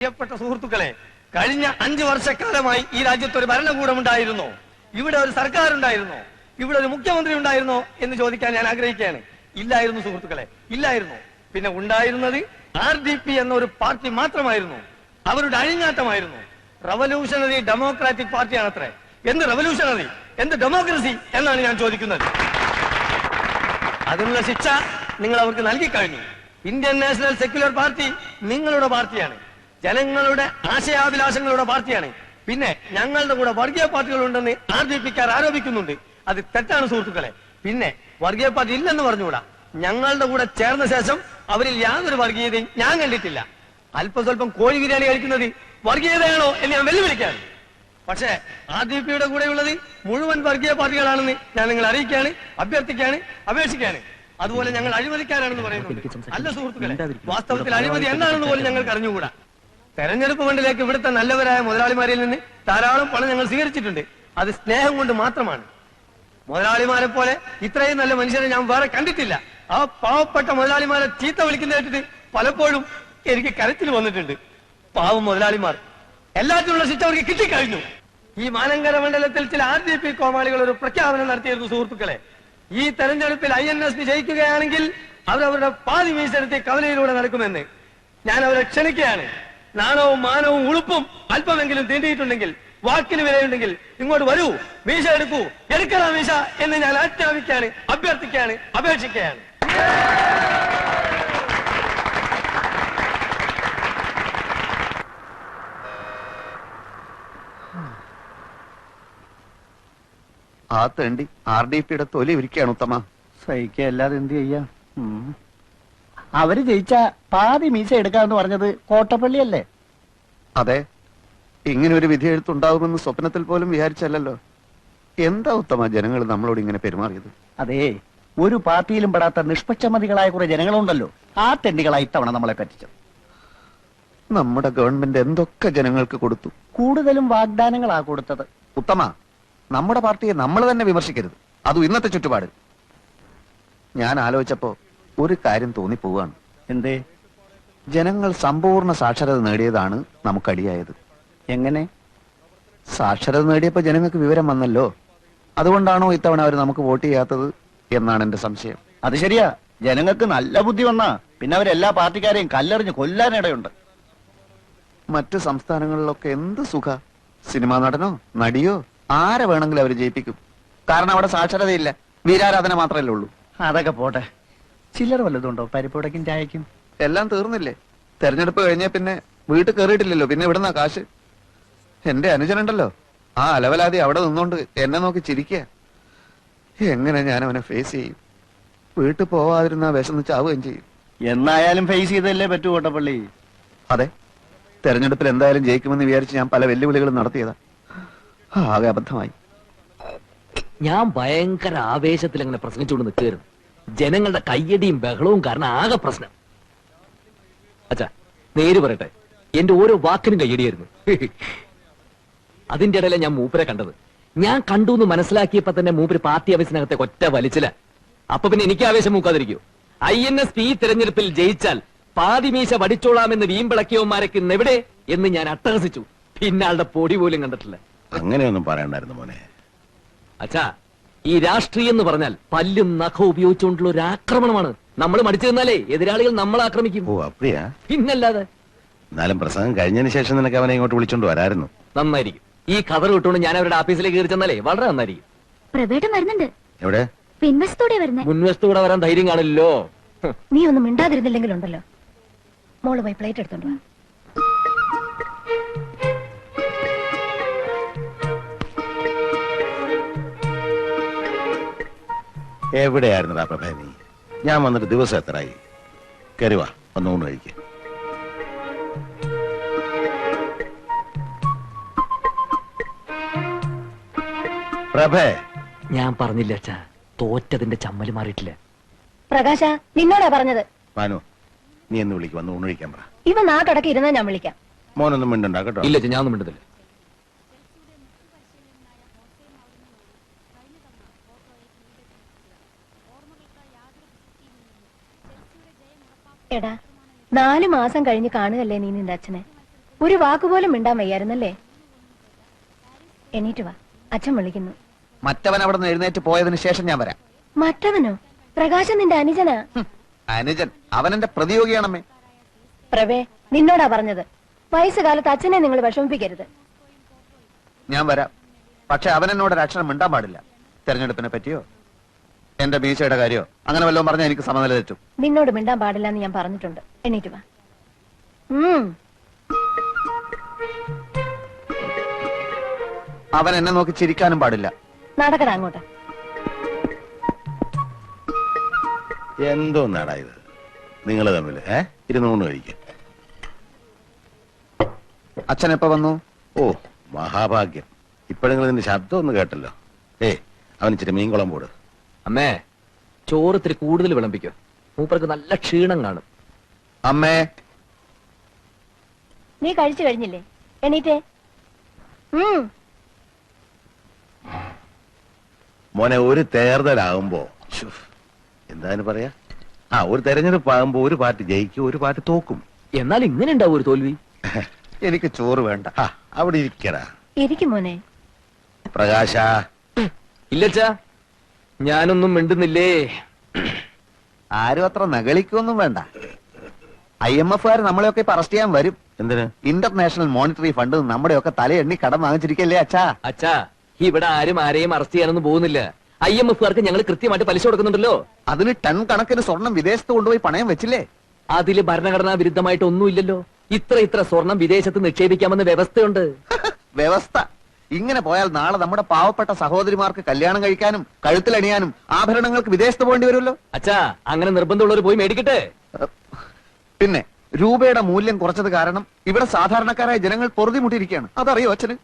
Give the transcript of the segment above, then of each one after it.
പ്രിയപ്പെട്ട സുഹൃത്തുക്കളെ, കഴിഞ്ഞ 5 വർഷക്കാലമായി ഈ രാജ്യത്ത് ഒരു ഭരണകൂടം ഉണ്ടായിരുന്നോ? ഇവിടെ ഒരു സർക്കാർ ഉണ്ടായിരുന്നോ? ഇവിടെ ഒരു മുഖ്യമന്ത്രി ഉണ്ടായിരുന്നോ എന്ന് ചോദിക്കാൻ ഞാൻ ആഗ്രഹിക്കുകയാണ്. ഇല്ലായിരുന്നു സുഹൃത്തുക്കളെ, ഇല്ലായിരുന്നു. പിന്നെ ഉണ്ടായിരുന്നത് RDP എന്ന ഒരു പാർട്ടി മാത്രമായിരുന്നു. അവരുടെ അഴിഞ്ഞാട്ടമായിരുന്നു. Revolutionary democratic പാർട്ടിയാണത്രേ. എന്ത് റവല്യൂഷണറി, എന്ത് ഡെമോക്രസി എന്നാണ് ഞാൻ ചോദിക്കുന്നത്. അതിനുള്ള ശിക്ഷ നിങ്ങൾ അവർക്ക് നൽകിക്കഴിഞ്ഞു. ഇന്ത്യൻ നാഷണൽ സെക്യുലർ പാർട്ടി നിങ്ങളുടെ പാർട്ടിയാണ്, ജനങ്ങളുടെ ആശയാഭിലാഷങ്ങളുടെ പാർട്ടിയാണ്. പിന്നെ ഞങ്ങളുടെ കൂടെ വർഗീയ പാർട്ടികളുണ്ടെന്ന് RDPക്കാർ ആരോപിക്കുന്നുണ്ട്. അത് തെറ്റാണ് സുഹൃത്തുക്കളെ. പിന്നെ വർഗീയ പാർട്ടി ഇല്ലെന്ന് പറഞ്ഞുകൂടാ. ഞങ്ങളുടെ കൂടെ ചേർന്ന ശേഷം അവരിൽ യാതൊരു വർഗീയതയും ഞാൻ കണ്ടിട്ടില്ല. അല്പം സ്വല്പം കോഴി ബിരിയാണി കഴിക്കുന്നത് വർഗീയതയാണോ എന്ന് ഞാൻ വെല്ലുവിളിക്കാണ്. പക്ഷേ RDPയുടെ കൂടെയുള്ളത് മുഴുവൻ വർഗീയ പാർട്ടികളാണെന്ന് ഞാൻ നിങ്ങളെ അറിയിക്കുകയാണ്, അഭ്യർത്ഥിക്കുകയാണ്, അപേക്ഷിക്കുകയാണ്. അതുപോലെ ഞങ്ങൾ അഴിമതിക്കാരാണെന്ന് പറയുന്നുണ്ട്. അല്ല സുഹൃത്തുക്കളെ, വാസ്തവത്തിൽ അഴിമതി എന്താണെന്ന് പോലും ഞങ്ങൾക്ക് അറിഞ്ഞുകൂടാ. തെരഞ്ഞെടുപ്പ് ഫണ്ടിലേക്ക് ഇവിടുത്തെ നല്ലവരായ മുതലാളിമാരിൽ നിന്ന് ധാരാളം പണം ഞങ്ങൾ സ്വീകരിച്ചിട്ടുണ്ട്. അത് സ്നേഹം കൊണ്ട് മാത്രമാണ്. മുതലാളിമാരെ പോലെ ഇത്രയും നല്ല മനുഷ്യരെ ഞാൻ വേറെ കണ്ടിട്ടില്ല. ആ പാവപ്പെട്ട മുതലാളിമാരെ ചീത്ത വിളിക്കുന്ന കേട്ടിട്ട് പലപ്പോഴും എനിക്ക് കരത്തിൽ വന്നിട്ടുണ്ട്. പാവം മുതലാളിമാർ, എല്ലാത്തിനുള്ള ശിക്ഷ അവർക്ക് കിട്ടിക്കഴിഞ്ഞു. ഈ മാനങ്കര മണ്ഡലത്തിൽ ചില RDP കോമാളികൾ ഒരു പ്രഖ്യാപനം നടത്തിയിരുന്നു സുഹൃത്തുക്കളെ. ഈ തെരഞ്ഞെടുപ്പിൽ INSP ജയിക്കുകയാണെങ്കിൽ അവരവരുടെ പാതി മീശെടുത്ത് കവലയിലൂടെ നടക്കുമെന്ന് ഞാൻ അവരെ ക്ഷണിക്കുകയാണ്. നാണവും മാനവും ഉളുപ്പും അല്പമെങ്കിലും തീണ്ടിയിട്ടുണ്ടെങ്കിൽ, വാക്കിന് വിലയുണ്ടെങ്കിൽ ഇങ്ങോട്ട് വരൂ, മീശ എടുക്കൂ, എടുക്കണ മീശ എന്ന് ഞാൻ ആജ്ഞാപിക്കുകയാണ്, അഭ്യർത്ഥിക്കുകയാണ്, അപേക്ഷിക്കുകയാണ്. ആ തേണ്ടി RDPയുടെ തൊലി ഇരിക്കുകയാണ് ഉത്തമ. സഹിക്കല്ലാതെ എന്ത് ചെയ്യാ? അവര് ജയിച്ച പാതി മീശ എടുക്കാന്ന് പറഞ്ഞത് കോട്ടപ്പള്ളിയല്ലേ? അതെ, ഇങ്ങനെ ഒരു വിധി എഴുത്തുണ്ടാവുമെന്ന് സ്വപ്നത്തിൽ പോലും വിചാരിച്ചല്ലോ. എന്താ ഉത്തമ ജനങ്ങൾ നമ്മളോട് ഇങ്ങനെ പെരുമാറിയത്? അതേ, ഒരു പാർട്ടിയിലും പെടാത്ത നിഷ്പക്ഷമതികളായ കുറെ ജനങ്ങളുണ്ടല്ലോ, ആ തെണ്ടികളായി ഇത്തവണ നമ്മളെ പറ്റിച്ചത്. നമ്മുടെ ഗവൺമെന്റ് എന്തൊക്കെ ജനങ്ങൾക്ക് കൊടുത്തു? കൂടുതലും വാഗ്ദാനങ്ങളാ കൊടുത്തത്. ഉത്തമ, നമ്മുടെ പാർട്ടിയെ നമ്മൾ തന്നെ വിമർശിക്കരുത്, അതും ഇന്നത്തെ ചുറ്റുപാട്. ഞാൻ ആലോചിച്ചപ്പോ ഒരു കാര്യം തോന്നിപ്പോവാണ്. എന്തേ? ജനങ്ങൾ സമ്പൂർണ്ണ സാക്ഷരത നേടിയതാണ് നമുക്കടിയായത്. എങ്ങനെ? സാക്ഷരത നേടിയപ്പോ ജനങ്ങൾക്ക് വിവരം വന്നല്ലോ. അതുകൊണ്ടാണോ ഇത്തവണ അവർ നമുക്ക് വോട്ട് ചെയ്യാത്തത് എന്നാണ് എന്റെ സംശയം. അത് ശരിയാ, ജനങ്ങൾക്ക് നല്ല ബുദ്ധി വന്നാ പിന്നെ അവരെല്ലാ പാർട്ടിക്കാരെയും കല്ലെറിഞ്ഞ് കൊല്ലാനിടയുണ്ട്. മറ്റു സംസ്ഥാനങ്ങളിലൊക്കെ എന്ത് സുഖ, സിനിമാ നടനോ നടിയോ ആരെ വേണമെങ്കിലും അവർ ജയിപ്പിക്കും. കാരണം അവിടെ സാക്ഷരതയില്ല, വീരാരാധന മാത്രമല്ലേ ഉള്ളൂ. അതൊക്കെ പോട്ടെ, ചില്ലറ വല്ലതുണ്ടോ പരിപ്പുടക്കും ചായക്കും? എല്ലാം തീർന്നില്ലേ? തെരഞ്ഞെടുപ്പ് കഴിഞ്ഞ പിന്നെ വീട്ടിൽ കയറിയിട്ടില്ലല്ലോ, പിന്നെ ഇവിടുന്ന കാശ്. എന്റെ അനുജനുണ്ടല്ലോ, ആ അലവലാതി അവിടെ നിന്നോണ്ട് എന്നെ നോക്കി ചിരിക്കുക. എങ്ങനെ ഞാൻ അവനെ ഫേസ് ചെയ്യും? വീട്ടിൽ പോവാതിരുന്ന വിശന്ന് ചാവുകയും ചെയ്യും. എന്നായാലും ഫേസ് ചെയ്തല്ലേ പറ്റൂ കോട്ടപ്പള്ളി. അതെ, തെരഞ്ഞെടുപ്പിൽ എന്തായാലും ജയിക്കുമെന്ന് വിചാരിച്ച് ഞാൻ പല വെല്ലുവിളികളും നടത്തിയതാ. ആകെ അബദ്ധമായി. ഞാൻ ഭയങ്കര ആവേശത്തിൽ അങ്ങനെ പ്രസംഗിച്ചുകൊണ്ട് നിൽക്കുകയായിരുന്നു. ജനങ്ങളുടെ കയ്യടിയും ബഹളവും കാരണം ആകെ പ്രശ്നം. അച്ഛാ, നേര് പറയട്ടെ, എന്റെ ഓരോ വാക്കിനും കയ്യടിയായിരുന്നു. അതിന്റെ ഇടയിലെ ഞാൻ മൂപ്പരെ കണ്ടത്. ഞാൻ കണ്ടു എന്ന് മനസ്സിലാക്കിയപ്പോ തന്നെ മൂപ്പര് പാർട്ടി ഓഫീസിനകത്തെ ഒറ്റ വലിച്ചില്ല. അപ്പൊ പിന്നെ എനിക്ക് ആവേശം മൂക്കാതിരിക്കൂ? INSP തെരഞ്ഞെടുപ്പിൽ ജയിച്ചാൽ പാതിമീശ വടിച്ചോളാമെന്ന് വീമ്പിളക്കിയവന്മാരൊക്കെ എവിടെ എന്ന് ഞാൻ അട്ടഹസിച്ചു. പിന്നെ ആളുടെ പൊടി പോലും കണ്ടിട്ടില്ല. അങ്ങനെയൊന്നും പറയണ്ടായിരുന്നു മോനെ. അച്ഛാ, ഈ രാഷ്ട്രീയം എന്ന് പറഞ്ഞാൽ പല്ലും നഖവും ഉപയോഗിച്ചുകൊണ്ടുള്ള ഒരു ആക്രമണമാണ്. നമ്മൾ മടിച്ചു നിന്നാലേ എതിരാളികൾ നമ്മളെ ആക്രമിക്കും. ഓ അപ്പടിയാ? പിന്നല്ലാതെ. എന്നാലും പ്രസംഗം കഴിഞ്ഞതിന് ശേഷം നിനക്ക് അവനെ ഇങ്ങോട്ട് വിളിച്ചോണ്ട് വരായിരുന്നു. നന്നായിരിക്കും. ഈ കഥർ വിട്ടുകൊണ്ട് ഞാൻ അവരുടെ ഓഫീസിലേക്ക് കയറി ചെന്നാലേ വളരെ നന്നായിരിക്കും. പ്രവേട്ടം വരുന്നുണ്ട്. എവിടെ? പിൻവശത്തോടെ വരുന്നേ. മുൻവശത്തൂടെ വരാൻ ധൈര്യം കാണില്ലല്ലോ. നീ ഒന്നും മിണ്ടാതിരുന്നില്ലെങ്കിലുണ്ടല്ലോ. മോള് പോയി പ്ലേറ്റ് എടുത്തോണ്ട് വാ. എവിടെയായിരുന്നടാ പ്രഭേ നീ? ഞാൻ വന്നിട്ട് ദിവസം എത്രയായി? കരുവാ, ഒന്ന് ഊണ് കഴിക്ക. പ്രഭേ, ഞാൻ പറഞ്ഞില്ല അച്ഛാ, തോറ്റതിന്റെ ചമ്മല് മാറിയിട്ടില്ല. പ്രകാശ, നിന്നോടാ പറഞ്ഞത്. പാനു, നീ എന്ന് വിളിക്ക്, വന്ന് ഊണ് കഴിക്കാൻ പറ. ഇവ നാട്ടടക്കി ഇരുന്നാ ഞാൻ വിളിക്കാം. മോനൊന്നും മിണ്ടണ്ട കേട്ടോ. ഇല്ല, ഞാൻ ഒന്നും മിണ്ടുന്നില്ല. എടാ, 4 മാസം കഴിഞ്ഞ് കാണുകല്ലേ നീ നിന്റെ അച്ഛനെ. ഒരു വാക്കുപോലും മിണ്ടാൻ വയ്യായിരുന്നല്ലേ? എണീറ്റ് വാ, അച്ഛൻ വിളിക്കുന്നു. മറ്റവൻ അവിടെ നിന്ന് എഴുന്നേറ്റ് പോയതിനു ശേഷം ഞാൻ വരാം. മറ്റവനോ? പ്രകാശൻ നിന്റെ അനുജനാ. അനുജൻ അവൻ എന്റെ പ്രതിയോഗിയാണമ്മേ. പ്രവേ, നിന്നോടാ പറഞ്ഞത്. വയസ്സുകാലത്ത് അച്ഛനെ നിങ്ങൾ വിഷമിപ്പിക്കരുത്. ഞാൻ വരാം. പക്ഷെ അവൻ എന്നോട് ഒരു അക്ഷരം മിണ്ടാൻ പാടില്ല. തെരഞ്ഞെടുപ്പിനെ പറ്റിയോ എന്റെ മീശയുടെ കാര്യോ അങ്ങനെ വല്ലതും പറഞ്ഞാൽ എനിക്ക് സമനില തെറ്റും. നിന്നോട് മിണ്ടാൻ പാടില്ല എന്ന് ഞാൻ പറഞ്ഞിട്ടുണ്ട്. എണീറ്റ് വാ. അവൻ എന്നെ നോക്കി ചിരിക്കാനും പാടില്ല. നടക്കടാ അങ്ങോട്ട്. എന്തോ നാടാ ഇത് നിങ്ങൾ തമ്മിൽ ഇരുന്നൂണ് കഴിക്കും. അച്ഛൻ എപ്പോ വന്നു? ഓ മഹാഭാഗ്യം. ഇപ്പോഴെങ്കിലും ഇതിന്റെ ശബ്ദം ഒന്ന് കേട്ടല്ലോ. അവൻ ഇച്ചിരി മീൻകുളം പോട്. അമ്മേ, ചോറ് ഇത്തിരി കൂടുതൽ വിളമ്പിക്കോ. മൂപ്പർക്ക് നല്ല ക്ഷീണം കാണും. അമ്മേ, നീ കഴിച്ചു കഴിഞ്ഞില്ലേ? എണീറ്റേ. മോനെ, ഒരു തേർതലാകുമ്പോ എന്താന്ന് പറയാ, ഒരു തെരഞ്ഞെടുപ്പ് ആകുമ്പോ ഒരു പാർട്ടി ജയിക്കും, ഒരു പാർട്ടി തോക്കും. എന്നാൽ ഇങ്ങനെ ഉണ്ടാവും ഒരു തോൽവി. എനിക്ക് ചോറ് വേണ്ട. അവിടെ ഇരിക്കടാ. ഇരിക്കും മോനെ. പ്രകാശ. ഇല്ലച്ചാ, ഞാനൊന്നും മിണ്ടുന്നില്ലേ. ആരും അത്ര നകളിക്കൊന്നും വേണ്ട. IMF-കാർ നമ്മളെയൊക്കെ ഇപ്പൊ അറസ്റ്റ് ചെയ്യാൻ വരും. എന്തിന്? ഇന്റർനാഷണൽ മോണിറ്ററി ഫണ്ട് നമ്മുടെയൊക്കെ തലയെണ്ണി കടം വാങ്ങിച്ചിരിക്കല്ലേ അച്ഛാ? അച്ഛാ, ഇവിടെ ആരും ആരെയും അറസ്റ്റ് ചെയ്യാനൊന്നും പോകുന്നില്ല. IMF-കാർക്ക് ഞങ്ങൾ കൃത്യമായിട്ട് പലിശ കൊടുക്കുന്നുണ്ടല്ലോ. അതിന് ടൺ കണക്കിന് സ്വർണം വിദേശത്ത് കൊണ്ടുപോയി പണയം വെച്ചില്ലേ? അതില് ഭരണഘടനാ വിരുദ്ധമായിട്ട് ഒന്നുമില്ലല്ലോ. ഇത്ര സ്വർണം വിദേശത്ത് നിക്ഷേപിക്കാമെന്ന് വ്യവസ്ഥയുണ്ട്. വ്യവസ്ഥ ഇങ്ങനെ പോയാൽ നാളെ നമ്മുടെ പാവപ്പെട്ട സഹോദരിമാർക്ക് കല്യാണം കഴിക്കാനും കഴുത്തിലണിയാനും ആഭരണങ്ങൾക്ക് വിദേശത്ത് പോകേണ്ടി വരുമല്ലോ. അച്ഛാ, അങ്ങനെ നിർബന്ധമുള്ളവർ പോയി മേടിക്കട്ടെ. പിന്നെ രൂപയുടെ മൂല്യം കുറച്ചത് കാരണം ഇവിടെ സാധാരണക്കാരായ ജനങ്ങൾ പൊറുതിമുട്ടിയിരിക്കുകയാണ്. അതറിയോ അച്ഛന്?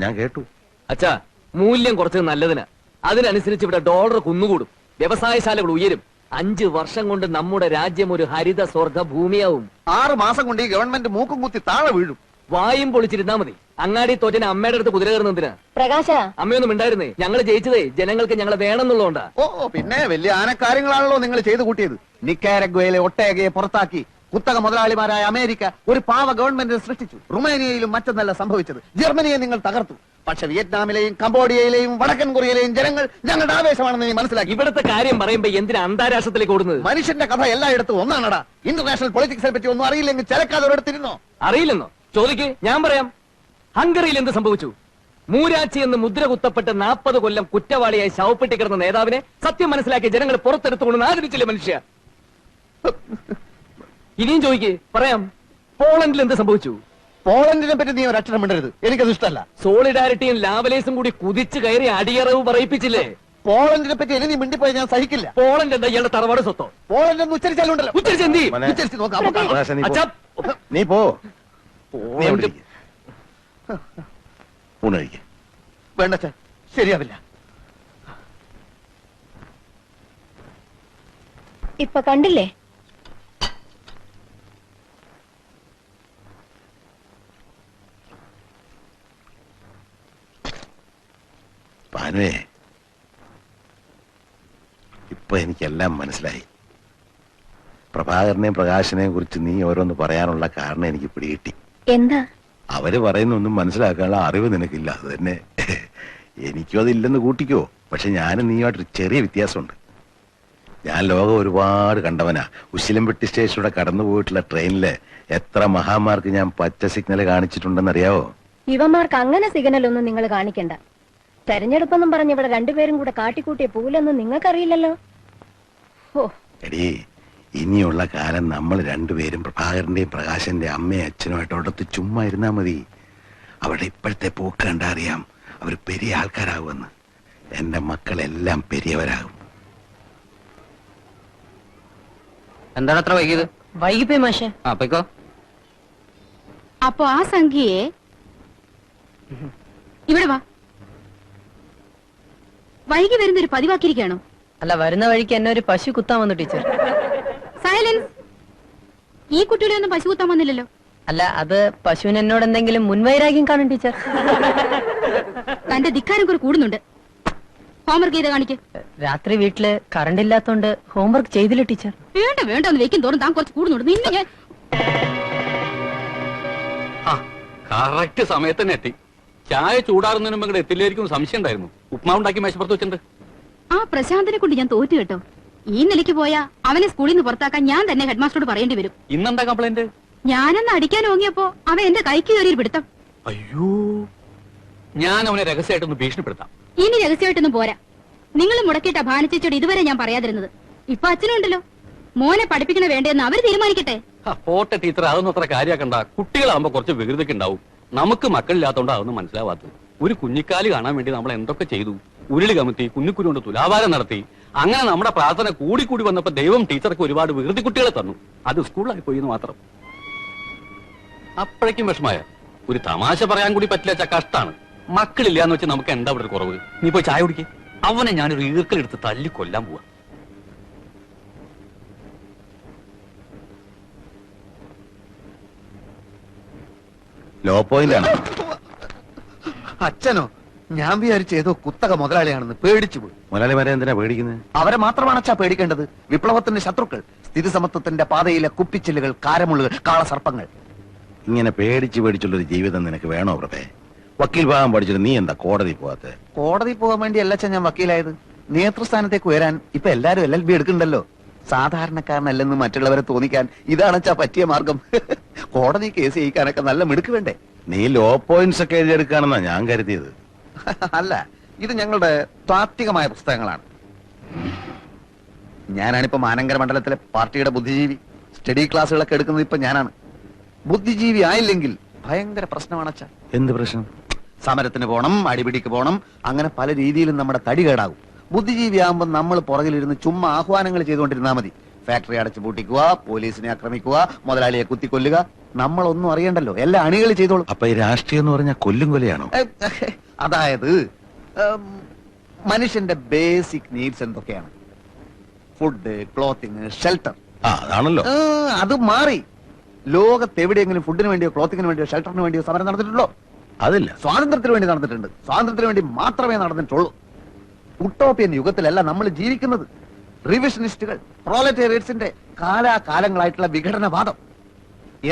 ഞാൻ കേട്ടു. അച്ഛാ, മൂല്യം കുറച്ചത് നല്ലതിന്. അതിനനുസരിച്ച് ഇവിടെ ഡോളർ കുന്നുകൂടും, വ്യവസായശാലകൾ ഉയരും. 5 വർഷം കൊണ്ട് നമ്മുടെ രാജ്യം ഒരു ഹരിത സ്വർഗ ഭൂമിയാവും. 6 മാസം കൊണ്ട് ഈ ഗവൺമെന്റ് മൂക്കും കുത്തി താഴെ വീഴും. വായും പൊളിച്ചിരുന്നാ മതി. അങ്ങാടി തോറ്റന് അമ്മയുടെ അടുത്ത് കുതിര കയറുന്നതിന്. പ്രകാശ, അമ്മയൊന്നും ഉണ്ടായിരുന്നേ. ഞങ്ങൾ ജയിച്ചതേ ജനങ്ങൾക്ക് ഞങ്ങളെ വേണമെന്നുള്ളതുകൊണ്ടാ. പിന്നെ വലിയ ആനക്കാര്യങ്ങളാണല്ലോ നിങ്ങൾ ചെയ്തു കൂട്ടിയത്. നിക്കാരഗ്വയിലെ ഒട്ടേകയെ പുറത്താക്കി കുത്തക മുതലാളിമാരായ അമേരിക്ക ഒരു പാവ ഗവൺമെന്റിനെ സൃഷ്ടിച്ചു. റുമേനിയയിലും മറ്റൊന്നല്ല സംഭവിച്ചത്. ജർമ്മനിയെ നിങ്ങൾ തകർത്തു. പക്ഷെ വിയറ്റ്നാമിലെയും കംബോഡിയയിലെയും വടക്കൻ കൊറിയയിലെയും ജനങ്ങൾ ഞങ്ങളുടെ ആവേശമാണെന്ന് നീ മനസ്സിലാക്കി. ഇവിടുത്തെ കാര്യം പറയുമ്പോ എന്തിനാ അന്താരാഷ്ട്രത്തിലേക്ക് ഓടുന്നത്? മനുഷ്യന്റെ കഥ എല്ലായിടത്തും ഒന്നാണടാ. ഇന്റർനാഷണൽ പൊളിറ്റിക്സിനെ പറ്റി ഒന്നും അറിയില്ലെങ്കിൽ ചിലക്കാതെ ഒരിടത്തിരുന്നോ? അറിയില്ലെന്നോ? ചോദിക്ക്, ഞാൻ പറയാം. ഹംഗറിയിൽ എന്ത് സംഭവിച്ചു? മൂരാച്ചി എന്ന് മുദ്ര കുത്തപ്പെട്ട് 40 കൊല്ലം കുറ്റവാളിയായി ശവപ്പെട്ടി കിടന്ന നേതാവിനെ സത്യം മനസ്സിലാക്കിയ ജനങ്ങൾ പുറത്തെടുത്തുകൊണ്ട് ആദരിച്ചില്ലേ മനുഷ്യ? ഇനിയും ചോദിക്ക്, പറയാം. പോളണ്ടിൽ എന്ത് സംഭവിച്ചു? പോളണ്ടിനെ പറ്റി നീ ഒരു അക്ഷരം മിണ്ടരുത്. എനിക്കത് ഇഷ്ടമല്ല. സോളിഡാരിറ്റിയും ലാവലേസും കൂടി കുതിച്ചു കയറി അടിയറവ് പറയിപ്പിച്ചില്ലേ? പോളണ്ടിനെ പറ്റി ഇനി നീ മിണ്ടിപ്പോയി ഞാൻ സഹിക്കില്ല. പോളണ്ട് എന്താ ഇയാളുടെ തറവാട് സ്വത്തോ? പോളണ്ട് എന്ന് ഉച്ചരിച്ചാലുണ്ടല്ലോ. ഉച്ചരിച്ചെന്തി? മോനെ, ഉച്ചരിച്ച് നോക്കാം. പ്രകാശ, നീ പോ. അച്ഛാ, നീ പോ. നീ അവിടെ പോളണ്ട് ഇരിക്ക്. ഊണ് കഴിക്ക്. വേണ്ട അച്ഛാ, ശരിയാവില്ല. ഇപ്പൊ കണ്ടില്ലേ? പാനുവേ, ഇപ്പൊ എനിക്കെല്ലാം മനസ്സിലായി. പ്രഭാകരനെയും പ്രകാശനെയും കുറിച്ച് നീ ഓരോന്ന് പറയാനുള്ള കാരണം എനിക്ക് പിടികിട്ടി. എന്താ? അവര് പറയുന്നൊന്നും മനസ്സിലാക്കാനുള്ള അറിവ് നിനക്കില്ല. അത് തന്നെ എനിക്കും അതില്ലെന്ന് കൂട്ടിക്കോ. പക്ഷെ ഞാനും നീയുമായിട്ടൊരു ചെറിയ വ്യത്യാസമുണ്ട്. ഞാൻ ലോകം ഒരുപാട് കണ്ടവനാ. ഉശിലംപെട്ടി സ്റ്റേഷനിലൂടെ കടന്നു പോയിട്ടുള്ള ട്രെയിനില് എത്ര മഹാന്മാർക്ക് ഞാൻ പച്ച സിഗ്നൽ കാണിച്ചിട്ടുണ്ടെന്നറിയാവോ? ഇവന്മാർക്ക് അങ്ങനെ സിഗ്നലൊന്നും നിങ്ങൾ കാണിക്കണ്ട. തെരഞ്ഞെടുപ്പെന്നും പറഞ്ഞ് ഇവിടെ രണ്ടുപേരും കൂടെ കാട്ടിക്കൂട്ടിയ പൂലൊന്നും നിങ്ങൾക്കറിയില്ലല്ലോ. എടീ, ഇനിയുള്ള കാലം നമ്മൾ രണ്ടുപേരും പ്രഭാകരന്റെയും പ്രകാശന്റെ അമ്മയും അച്ഛനുമായിട്ട് അടുത്ത് ചുമ്മാ ഇരുന്നാ മതി. അവിടെ ഇപ്പോഴത്തെ പോക്ക് കണ്ടാ അറിയാം അവർ പെരിയ ആൾക്കാരാകുമെന്ന്. എന്റെ മക്കളെല്ലാം പെരിയവരാകും. എന്താണ് അത്ര വൈകിയത്? വൈകിപ്പോയി മാഷെ. അപ്പോ അപ്പൊ ആ സംഖ്യയെ ഇവിടെ വാ. വൈകി വരുന്നൊരു പതിവാക്കിയിരിക്കണോ? അല്ല, വരുന്ന വഴിക്ക് എന്നെ ഒരു പശു കുത്താൻ വന്നു ടീച്ചർ. സൈലൻസ്. ഈ കുട്ടികളെ ഒന്നും പശു കുത്താൻ വന്നില്ലല്ലോ. അല്ല, അത് പശുവിന് എന്നോട് എന്തെങ്കിലും മുൻവൈരാഗ്യം കാണും ടീച്ചർ. തന്റെ ധിക്കാരം കുറെ കൂടുന്നുണ്ട്. ഹോംവർക്ക് ചെയ്ത് കാണിക്ക്. രാത്രി വീട്ടില് കറണ്ട് ഇല്ലാത്തോണ്ട് ഹോംവർക്ക് ചെയ്തില്ല ടീച്ചർ. വേണ്ട വേണ്ട, ഒന്ന് വെക്കും തോറും താൻ കുറച്ച് കൂടുന്നുണ്ട്. നിന്നെ ഞാൻ കറക്റ്റ് സമയത്ത് തന്നെ എത്തി. ചായ ചൂടാറുന്നതിന് മുമ്പ് എത്തില്ലായിരിക്കും സംശയം ഉണ്ടായിരുന്നു. ഉപ്മാവ് ഉണ്ടാക്കി മേശപ്പുറത്ത് വെച്ചിട്ടുണ്ട്. ആ പ്രശാന്തിനെ കൊണ്ട് ഞാൻ തോറ്റു കേട്ടോ. ഈ നിലയ്ക്ക് പോയാ അവനെ സ്കൂളിൽ നിന്ന് പുറത്താക്കാൻ ഞാൻ തന്നെ ഹെഡ്മാസ്റ്ററോട് പറയേണ്ടി വരും. ഇന്നെന്താ കംപ്ലൈന്റ്? ഞാനന്ന് അടിക്കാൻ ഓങ്ങിയപ്പോ അവൻ എന്റെ കൈക്ക് കയറി പിടുത്തം. അയ്യോ, ഞാൻ അവനെ രഹസ്യമായിട്ടൊന്ന് ഭീഷണിപ്പെടുത്താം. ഇനി രഹസ്യമായിട്ടൊന്നും പോരാ. നിങ്ങൾ മുടക്കിയിട്ട ഭാനിച്ചോട് ഇതുവരെ ഞാൻ പറയാതിരുന്നത്. ഇപ്പൊ അച്ഛനുണ്ടല്ലോ, മോനെ പഠിപ്പിക്കണ വേണ്ടെന്ന് അവര് തീരുമാനിക്കട്ടെ. പോട്ടെ ടീച്ചർ, അതൊന്നും അത്ര കാര്യാക്കണ്ട. കുട്ടികളാകുമ്പോ കുറച്ച് വികൃതിക്ക് ഉണ്ടാവും. നമുക്ക് മക്കളില്ലാത്തോണ്ട് അതൊന്നും മനസ്സിലാവാത്തത്. ഒരു കുഞ്ഞിക്കാല് കാണാൻ വേണ്ടി നമ്മൾ എന്തൊക്കെ ചെയ്തു. ഉരുളി കമത്തി, കുഞ്ഞിക്കുരു കൊണ്ട് തുലാഭാരം നടത്തി. അങ്ങനെ നമ്മുടെ പ്രാർത്ഥന കൂടി വന്നപ്പോ ദൈവം ടീച്ചർക്ക് ഒരുപാട് വികൃതി കുട്ടികളെ തന്നു. അത് സ്കൂളിലായി പോയി എന്ന് മാത്രം. അപ്പോഴേക്കും വിഷമായ. ഒരു തമാശ പറയാൻ കൂടി പറ്റില്ല. കഷ്ടാണ്. മക്കളില്ലാന്ന് വെച്ച് നമുക്ക് എന്താ ഇവിടെ കുറവ്? നീ പോയി ചായ കുടിക്കേ. അവനെ ഞാനൊരു ഈർക്കലെടുത്ത് തല്ലി കൊല്ലാൻ പോവാ. ലോ പോയിന്റ് ആണ്. അച്ഛനോ? ഞാൻ വിചാരിച്ചു ഏതോ കുത്തക മുതലാളിയാണെന്ന് പേടിച്ചു പോയി. മുതലാളിമാരെ എന്തിനാ പേടിക്കുന്നത്? അവരെ മാത്രമാണ് അച്ഛാ പേടിക്കേണ്ടത്. വിപ്ലവത്തിന്റെ ശത്രുക്കൾ, സ്ഥിതി സമത്വത്തിന്റെ പാതയിലെ കുപ്പിച്ചില്ലുകൾ, കാരമുള്ളുകൾ, കാളസർപ്പങ്ങൾ. ഇങ്ങനെ പേടിച്ചുള്ളൊരു ജീവിതം നിനക്ക് വേണോ പ്രഭേ? വക്കീൽ ഭാഗം പഠിച്ചിട്ട് നീ എന്താ കോടതി പോകാത്തെ? കോടതി പോകാൻ വേണ്ടി അല്ല അച്ഛൻ ഞാൻ വക്കീലായത്. നേതൃസ്ഥാനത്തേക്ക് ഉയരാൻ ഇപ്പൊ എല്ലാരും LLB എടുക്കണ്ടല്ലോ. സാധാരണക്കാരനല്ലെന്ന് മറ്റുള്ളവരെ തോന്നിക്കാൻ ഇതാണ് അച്ഛാ പറ്റിയ മാർഗം. കോടതി കേസ് ജയിക്കാനൊക്കെ നല്ല മിടുക്ക് വേണ്ടേ? നീ ലോ പോയിന്റ്സ് ഒക്കെ എഴുതിയെടുക്കാണെന്നാ ഞാൻ കരുതിയത്. അല്ല, ഇത് ഞങ്ങളുടെ താത്വികമായ പുസ്തകങ്ങളാണ്. ഞാനാണിപ്പോ മാനങ്കര മണ്ഡലത്തിലെ പാർട്ടിയുടെ ബുദ്ധിജീവി. സ്റ്റഡി ക്ലാസ്സുകളൊക്കെ എടുക്കുന്നത് ഇപ്പൊ ഞാനാണ്. ബുദ്ധിജീവി ആയില്ലെങ്കിൽ ഭയങ്കര പ്രശ്നമാണ് അച്ഛാ. എന്ത് പ്രശ്നം? സമരത്തിന് പോണം, അടിപിടിക്ക് പോണം, അങ്ങനെ പല രീതിയിലും നമ്മുടെ തടി കേടാകും. ബുദ്ധിജീവി ആകുമ്പോൾ നമ്മൾ പുറകിലിരുന്ന് ചുമ്മാ ആഹ്വാനങ്ങൾ ചെയ്തുകൊണ്ടിരുന്നാൽ മതി. ഫാക്ടറി അടച്ചു പൂട്ടിക്കുക, പോലീസിനെ ആക്രമിക്കുക, മുതലാളിയെ കുത്തിക്കൊല്ലുക. നമ്മളൊന്നും അറിയണ്ടല്ലോ, എല്ലാ അണികൾ ചെയ്തോളും. അപ്പൊ ഈ രാഷ്ട്രീയം എന്ന് പറഞ്ഞാൽ കൊല്ലും കൊലയാണോ? അതായത് മനുഷ്യന്റെ ബേസിക് നീഡ്സ് എന്തൊക്കെയാണ്? Food, clothing, shelter. അതാണല്ലോ. അത് മാറി. ലോകത്ത് എവിടെയെങ്കിലും ഫുഡിന് വേണ്ടിയോ ക്ലോത്തിങ്ങിന് വേണ്ടിയോ ഷെൽട്ടറിന് വേണ്ടിയോ സമരം നടന്നിട്ടുള്ളോ? അതില്ല. സ്വാതന്ത്ര്യത്തിന് വേണ്ടി നടന്നിട്ടുണ്ട്. സ്വാതന്ത്ര്യത്തിന് വേണ്ടി മാത്രമേ നടന്നിട്ടുള്ളൂ. ഉട്ടോപ്യൻ യുഗത്തിലല്ല നമ്മൾ ജീവിക്കുന്നത്. റിവിഷനിസ്റ്റുകൾ, പ്രോലറ്റേറിയറ്റ്സിന്റെ കാലാകാലങ്ങളായിട്ടുള്ള വിഘടനവാദം.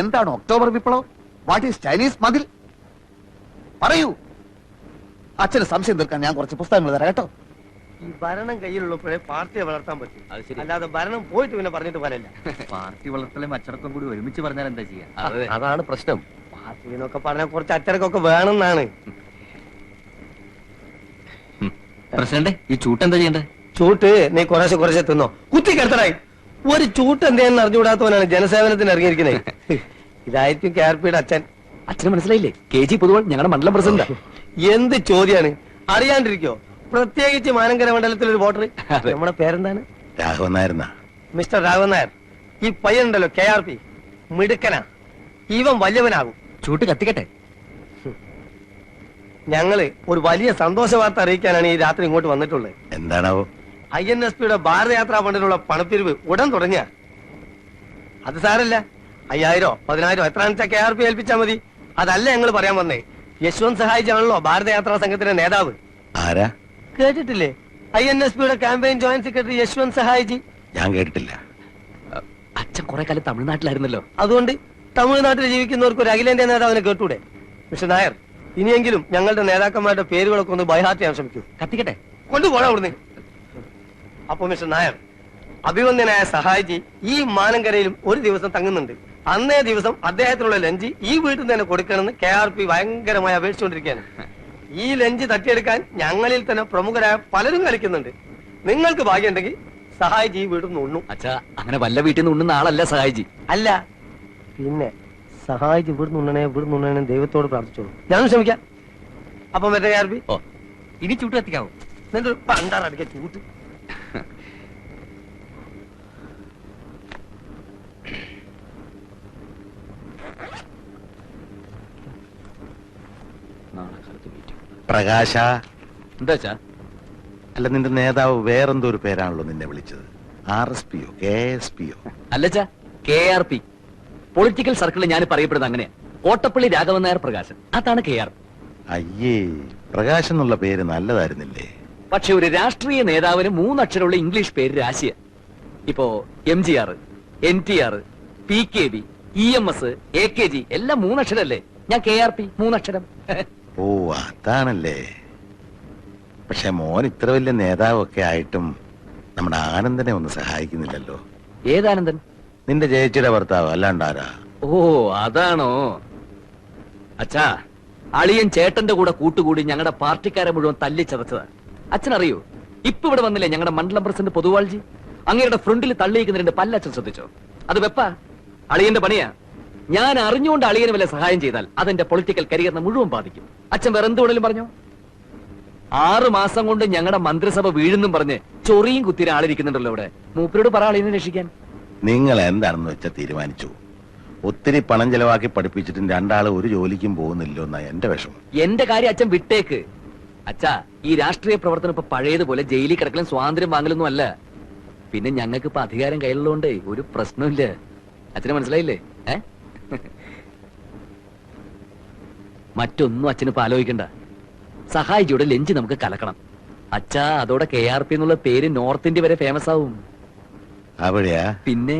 എന്താണ് ഒക്ടോബർ വിപ്ലവം? വാട്ട് ഈസ് ചൈനീസ് മതിൽ? പറയൂ. അച്ഛന് സംശയം തീർക്കാൻ ഞാൻ കുറച്ച് പുസ്തകങ്ങൾ തരാം കേട്ടോ. ഈ ഭരണം കയ്യിലുള്ളപ്പോഴേ പാർട്ടിയെ വളർത്താൻ പറ്റും. അല്ലാതെ ഭരണം പോയിട്ട് പിന്നെ പറഞ്ഞിട്ട് പോലല്ല. പാർട്ടി വളർത്തലും അച്ചടക്കം കൂടി ഒരുമിച്ച് പറഞ്ഞാൽ എന്താ ചെയ്യാ? അതാണ് പ്രശ്നം. പാർട്ടി എന്നൊക്കെ പറഞ്ഞാൽ കുറച്ച് അച്ചടക്കമൊക്കെ വേണമെന്നാണ്. പ്രസിഡന്റ്, ഈ ചൂട്ട് എന്താ ചെയ്യണ്ടേ? ചൂട്ട് നീ കുറേശ്ശെ തിന്നോ. കുത്തിക്കെടുത്തടായി. ഒരു ചൂട്ട് എന്തേന്ന് അറിഞ്ഞുകൂടാത്തവനാണ് ജനസേവനത്തിന് ഇറങ്ങിയിരിക്കുന്നത്. ഇതായിരിക്കും KRPയുടെ അച്ഛൻ. അച്ഛന് മനസ്സിലായില്ലേ? KG പൊതുവാൾ ഞങ്ങളുടെ മണ്ഡലം പ്രസിഡന്റ്. എന്ത് ചോദ്യാണ്? അറിയാണ്ടിരിക്കോ? പ്രത്യേകിച്ച് മാനങ്കര മണ്ഡലത്തിൽ ഒരു വോട്ടർ. നമ്മുടെ പേരെന്താണ്? രാഘവൻ നായർ. മിസ്റ്റർ രാഘവൻ നായർ. ഈ പയ്യനുണ്ടല്ലോ KRP, മിടുക്കനാ. ഇവൻ വലിയവനാകും. ചൂട്ട് കത്തിക്കട്ടെ. ഞങ്ങള് ഒരു വലിയ സന്തോഷ വാർത്ത അറിയിക്കാനാണ് ഈ രാത്രി ഇങ്ങോട്ട് വന്നിട്ടുള്ളത്. എന്താണാവോ? INSPയുടെ ഭാരതയാത്രാ ഫണ്ടിനുള്ള പണപ്പിരിവ് ഉടൻ തുടങ്ങിയ. അത് സാരല്ല, 5000 10,000 എത്രയാണെന്ന് വെച്ചാൽ KRP ഏൽപ്പിച്ചാൽ മതി. അതല്ല ഞങ്ങൾ പറയാൻ വന്നേ. യശ്വന്ത് സഹായിച്ചാണല്ലോ ഭാരതയാത്രാ സംഘത്തിന്റെ നേതാവ്. ആരാ? കേട്ടിട്ടില്ലേ? INSPയുടെ ക്യാമ്പയിൻ ജോയിന്റ് സെക്രട്ടറി യശ്വന്ത് സഹായിജി. ഞാൻ കേട്ടിട്ടില്ല. അച്ഛൻ കുറെ കാലം തമിഴ്നാട്ടിലായിരുന്നല്ലോ. അതുകൊണ്ട് തമിഴ്നാട്ടിൽ ജീവിക്കുന്നവർക്ക് ഒരു അഖിലേന്ത്യാ നേതാവിനെ കേട്ടൂടെ? മിസ്റ്റർ നായർ, ഇനിയെങ്കിലും ഞങ്ങളുടെ നേതാക്കന്മാരുടെ പേരുകളൊക്കെ ഒന്ന് ബൈഹാർട്ട് ചെയ്യാൻ ശ്രമിക്കൂ. കത്തിക്കട്ടെ. കൊണ്ടുപോടാ അവിടുന്ന്. അപ്പൊ മിസ്റ്റർ നായർ, അഭിവന്ദ്യനായ സഹായിജി ഈ മാനങ്കരയിലും ഒരു ദിവസം തങ്ങുന്നുണ്ട്. അന്നേ ദിവസം അദ്ദേഹത്തിനുള്ള ലഞ്ച് ഈ വീട്ടിൽ തന്നെ കൊടുക്കണമെന്ന് KRP ഭയങ്കരമായി അപേക്ഷിച്ചുകൊണ്ടിരിക്കുകയാണ്. ഈ ലഞ്ച് തട്ടിയെടുക്കാൻ ഞങ്ങളിൽ തന്നെ പ്രമുഖരായ പലരും കളിക്കുന്നുണ്ട്. നിങ്ങൾക്ക് ഭാഗ്യമുണ്ടെങ്കിൽ സഹായിജി ഈ വീട്ടിൽ നിന്ന് ഉണ്ണും. അച്ഛാ, അങ്ങനെ വല്ല വീട്ടിൽ നിന്ന് ഉണ്ണുന്ന ആളല്ല സഹായിജി. അല്ല പിന്നെ സഹായിച്ച് ഇവിടുന്ന് ഉണ്ണണേ ദൈവത്തോട് പ്രാർത്ഥിച്ചോളൂ. ഞാനും ശ്രമിക്കാം. അപ്പം മറ്റേ KRP ഇനി ചൂട്ട് കത്തിക്കാവോ? എന്നിട്ട് പണ്ടാറടിക്ക ചൂട്ട്. പ്രകാശ. എന്താ അച്ഛാ? അല്ല, നിന്റെ നേതാവ് വേറെന്തോ ഒരു പേരാണല്ലോ നിന്നെ വിളിച്ചത്. RSPയോ KSPയോ? അല്ലച്ചാ, KRP. പൊളിറ്റിക്കൽ സർക്കിളിൽ ഞാൻ പറയപ്പെടുന്നത് അങ്ങനെയാ. കോട്ടപ്പള്ളി രാഘവൻ നായർ പ്രകാശൻ, അതാണ് KRP. അയ്യേ, പ്രകാശ് എന്നുള്ള പേര് നല്ലതായിരുന്നില്ലേ? പക്ഷെ ഒരു രാഷ്ട്രീയ നേതാവിന് 3 അക്ഷരമുള്ള ഇംഗ്ലീഷ് പേര് രാശിയ. ഇപ്പോ MGR, NTR, PKB, EMS, AKG എല്ലാം 3 അക്ഷരല്ലേ? ഞാൻ KRP 3 അക്ഷരം. ഓ അതാണല്ലേ. പക്ഷെ മോൻ ഇത്ര വലിയ നേതാവൊക്കെ ആയിട്ടും നമ്മുടെ ആനന്ദനെ ഒന്ന് സഹായിക്കുന്നില്ലല്ലോ. ഏതാനന്ദൻ? നിന്റെ ചേച്ചിയുടെ ഭർത്താവ് അല്ലാണ്ടാരാ? ഓ അതാണോ? അച്ഛാ, അളിയൻ ചേട്ടന്റെ കൂടെ കൂട്ടുകൂടി ഞങ്ങളുടെ പാർട്ടിക്കാരെ മുഴുവൻ തല്ലി ചതച്ചതാ. അച്ഛൻ അറിയോ, ഇപ്പൊ ഇവിടെ വന്നില്ലേ ഞങ്ങളുടെ മണ്ഡലം പ്രസിഡന്റ് പൊതുവാൾജി? അങ്ങയുടെ ഫ്രണ്ടിൽ തള്ളിയിരിക്കുന്ന 2 പല്ലച്ഛൻ ശ്രദ്ധിച്ചോ? അത് വെപ്പാ, അളിയന്റെ പണിയാ. ഞാൻ അറിഞ്ഞുകൊണ്ട് അളിയന് വല്ല സഹായം ചെയ്താൽ അതെന്റെ പൊളിറ്റിക്കൽ കരിയറിനെ മുഴുവൻ ബാധിക്കും. അച്ഛൻ വേറെ എന്ത് വേണേലും പറഞ്ഞോ. 6 മാസം കൊണ്ട് ഞങ്ങളുടെ മന്ത്രിസഭ വീഴുന്നും പറഞ്ഞ് ചൊറിയും കുത്തിര ആളിരിക്കുന്നുണ്ടല്ലോ ഇവിടെ. മൂപ്പരോട് പറ അളിയനെ രക്ഷിക്കാൻ. നിങ്ങൾ എന്താണെന്ന് വെച്ചാൽ തീരുമാനിച്ചു. ഒത്തിരി പണം ചെലവാക്കി പഠിപ്പിച്ചിട്ടും 2 ആള് ഒരു ജോലിക്കും പോകുന്നില്ലോ എന്നാ എന്റെ വിഷമം. എന്റെ കാര്യം അച്ഛൻ വിട്ടേക്ക്. അച്ഛാ, ഈ രാഷ്ട്രീയ പ്രവർത്തനം ഇപ്പൊ പഴയതുപോലെ ജയിലിൽ കിടക്കലും സ്വാതന്ത്ര്യം വാങ്ങലൊന്നും അല്ല. പിന്നെ ഞങ്ങൾക്ക് ഇപ്പൊ അധികാരം കയ്യിലുള്ളതുകൊണ്ട് ഒരു പ്രശ്നമില്ല. അച്ഛന് മനസ്സിലായില്ലേ? മറ്റൊന്നും അച്ഛനിപ്പോ ആലോചിക്കണ്ട. സഹായിച്ചൂടെ ലഞ്ച് നമുക്ക് കലക്കണം. അച്ഛാ, അതോടെ KRP എന്നുള്ള പേര് നോർത്ത് ഇന്ത്യ വരെ ഫേമസ് ആവും. അവിടെയാ പിന്നെ